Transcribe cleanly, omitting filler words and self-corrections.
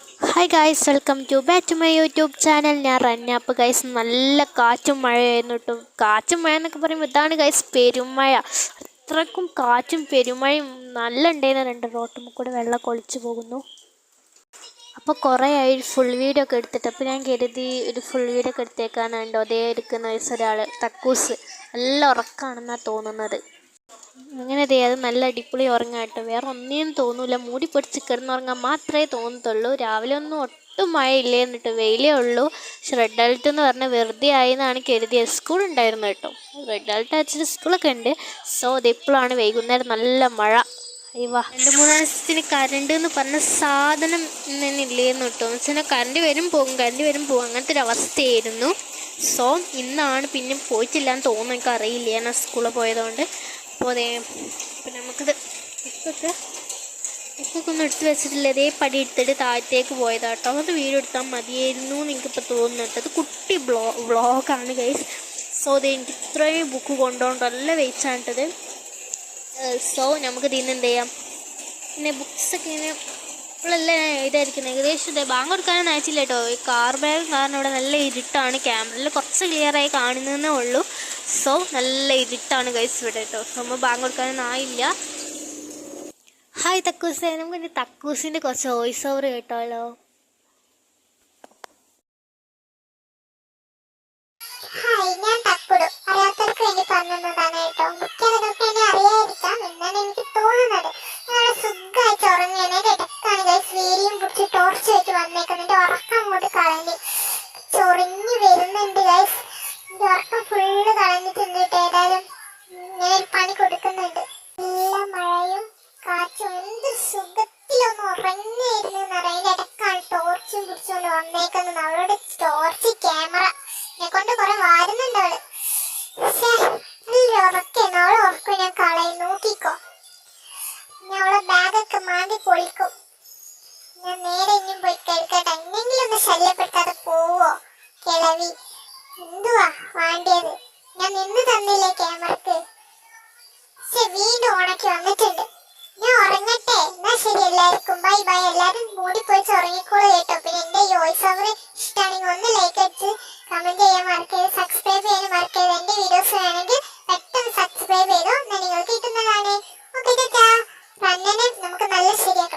Hi guys, welcome back to my YouTube channel. ഞാൻ റന്ന. അപ്പോൾ guys നല്ല കാറ്റും മഴയായിരുന്നു കേട്ടോ. കാറ്റും മഴ എന്നൊക്കെ പറയുമ്പോൾ ഇതാണ് ഗൈസ് പെരുമഴ. അത്രക്കും കാറ്റും പെരുമഴയും നല്ല ഉണ്ടായിരുന്നു. റോട്ടുമ്മ കൂടെ വെള്ളം ഒലിച്ചു പോകുന്നു. അപ്പോൾ കുറേ ആയി ഫുൾ വീഡിയോ ഒക്കെ എടുത്തിട്ട്. അപ്പോൾ ഞാൻ കരുതി ഒരു ഫുൾ വീഡിയോ ഒക്കെ എടുത്തേക്കാനുണ്ടോ. അതേ എടുക്കുന്ന ഒരാൾ തക്കൂസ് നല്ല ഉറക്കമാണെന്നാണ് തോന്നുന്നത്. അങ്ങനെ അത് നല്ല അടിപൊളി ഉറങ്ങാം കേട്ടോ. വേറെ ഒന്നിനും തോന്നൂല. മൂടി പൊടിച്ച് കിടന്നുറങ്ങാൻ മാത്രമേ തോന്നത്തുള്ളൂ. രാവിലെ ഒന്നും ഒട്ടും മഴ ഇല്ലേന്നിട്ട്, വെയിലേ ഉള്ളൂ. പക്ഷെ റെഡ് അലർട്ട് എന്ന് പറഞ്ഞാൽ വെറുതെ ആയെന്നാണ് കരുതിയത്. സ്കൂൾ ഉണ്ടായിരുന്നു കേട്ടോ. റെഡ് അലർട്ട് അയച്ചിട്ട് സ്കൂളൊക്കെ ഉണ്ട്. സോ അതിപ്പോഴാണ് വൈകുന്നേരം നല്ല മഴ. അയ്യവാ, 2-3 ദിവസത്തിന് കറണ്ട് എന്ന് പറഞ്ഞ സാധനം തന്നെ ഇല്ലേന്ന് കേട്ടോ. എന്ന് വെച്ചാൽ കറണ്ട് വരും പോകും അങ്ങനത്തെ ഒരു അവസ്ഥയായിരുന്നു. സോ ഇന്നാണ് പിന്നെ പോയിട്ടില്ലാന്ന് തോന്നുന്നു. എനിക്ക് അറിയില്ല, ഞാൻ സ്കൂളിൽ പോയതുകൊണ്ട്. അപ്പോൾ ഇപ്പം നമുക്കിത് ഇപ്പൊക്കെ ഒന്നും എടുത്ത് വെച്ചിട്ടില്ല. അതേ പടി എടുത്തിട്ട് താഴത്തേക്ക് പോയതാട്ടോ. അത് വീഡിയോ എടുത്താൽ മതിയായിരുന്നു എന്ന് എനിക്കിപ്പോൾ തോന്നുന്നുണ്ട്. അത് കുട്ടി വ്ളോഗാണ് ഗൈസ്. സോ എനിക്ക് ഇത്രയും ബുക്ക് കൊണ്ടുപോകണ്ട നല്ല വെയിച്ചാണിട്ടത്. സോ നമുക്കിത് ഇന്ന് എന്ത് ചെയ്യാം. പിന്നെ ബുക്സൊക്കെ ഇങ്ങനെ ഇപ്പോഴല്ലേ ഇതായിരിക്കുന്നത്. ഏകദേശം ബാങ്ക് കൊടുക്കാനൊന്നും അയച്ചില്ല കേട്ടോ. ഈ കാർ ബാഗ് കാരണം ഇവിടെ നല്ല ഇരുട്ടാണ്. ക്യാമറയിൽ കുറച്ച് ക്ലിയറായി കാണുന്നതേ ഉള്ളൂ. സോ നല്ല ഇരുട്ടാണ് ഗൈസ് ഇവിടെ കേട്ടോ. സോ നമ്മൾ ബാങ്ക് കൊടുക്കാനൊന്നും ആയില്ല. ഹായ് തക്കൂസേ, നമുക്ക് ഇനി തക്കൂസിൻ്റെ കുറച്ച് വോയിസ് ഓവർ കേട്ടാലോ. ഹായ്, ഞാൻ തക്കുടു. അറിയാത്തവർക്ക് വേണ്ടി പറഞ്ഞതാണ് കേട്ടോ. മിക്കവരൊക്കെ എന്നെ അറിയാതിരിക്കാം എന്നാണ് എനിക്ക് തോന്നുന്നത്. ഞങ്ങളെ സുഖമായിട്ട് ഉറങ്ങിയതിന്റെ ഇടക്കാണ് ഗൈസ് വീരിയും പിടിച്ച് ടോർച്ച് വെച്ച് വന്നേക്കുന്നത്. ഉറക്കം അങ്ങോട്ട് കളഞ്ഞ് ചൊറിഞ്ഞ് വരുന്നുണ്ട് ഗൈസ്. എൻ്റെ ഉറക്കം ഫുള്ള് കളഞ്ഞിട്ടുണ്ട് കേട്ടോ. ഏതായാലും ഞാനൊരു പണി കൊടുക്കുന്നുണ്ട്. നല്ല മഴയും കാറ്റും എന്ത് സുഖത്തിലൊന്ന് ഉറങ്ങിയിരുന്നു എന്നറിയാം. അതിൻ്റെ ഇടക്കാണ് ടോർച്ചും പിടിച്ചുകൊണ്ട് വന്നേക്കുന്നത്. അവളുടെ ടോർച്ച് ക്യാമറ കൊണ്ട് കുറെ വാരുന്നുണ്ട് അവള്. നല്ല ഉറക്കായിരുന്നു. അവളെ ഉറക്കും ഞാൻ കളയും, നോക്കിക്കോ. ഞാൻ അവളെ ബാഗൊക്കെ മാന്തി പൊളിക്കും. ഞാൻ നേരെ ഇനിയും പോയി കഴിക്കട്ടെ. എന്നെങ്കിലും ഒന്ന് ശല്യപ്പെടുത്താതെ പോവോ കിളവി? എന്തുവാ വേണ്ടിയത്? ഞാൻ നിന്ന് തന്നില്ലേ ക്യാമറക്ക്? പക്ഷെ വീണ്ടും ഉണക്കി വന്നിട്ടുണ്ട്. ഞാൻ ഉറങ്ങട്ടെ. എന്നാ ശരി എല്ലാവർക്കും ബൈ ബൈ. എല്ലാവരും മൂടി പോയി ഉറങ്ങിക്കോളൂ കേട്ടോ. പിന്നെ എന്റെ ഈ വോയിസ് ഓവർ ഇഷ്ടമാണെങ്കിൽ ഒന്ന് ലൈക്ക് അടിച്ച് കമന്റ് ചെയ്യാൻ മറക്കരുത്. സബ്സ്ക്രൈബ് ചെയ്യാൻ മറക്കരുത്. എന്റെ വീഡിയോസ് വേണമെങ്കിൽ പെട്ടെന്ന് സബ്സ്ക്രൈബ് ചെയ്തോ. എന്നാൽ നിങ്ങൾക്ക് കിട്ടുന്നതാണ്. ഓക്കെ, റന്നനെ നമുക്ക് നല്ല ശരിയാക്കാം.